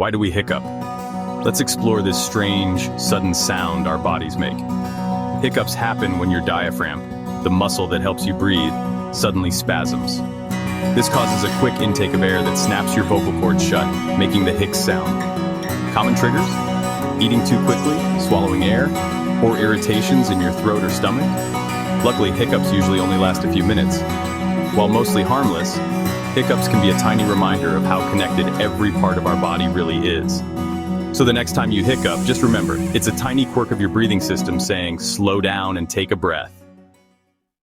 Why do we hiccup? Let's explore this strange, sudden sound our bodies make. Hiccups happen when your diaphragm, the muscle that helps you breathe, suddenly spasms. This causes a quick intake of air that snaps your vocal cords shut, making the hic sound. Common triggers? Eating too quickly, swallowing air, or irritations in your throat or stomach? Luckily, hiccups usually only last a few minutes. While mostly harmless, hiccups can be a tiny reminder of how connected every part of our body really is. So the next time you hiccup, just remember, it's a tiny quirk of your breathing system saying, slow down and take a breath.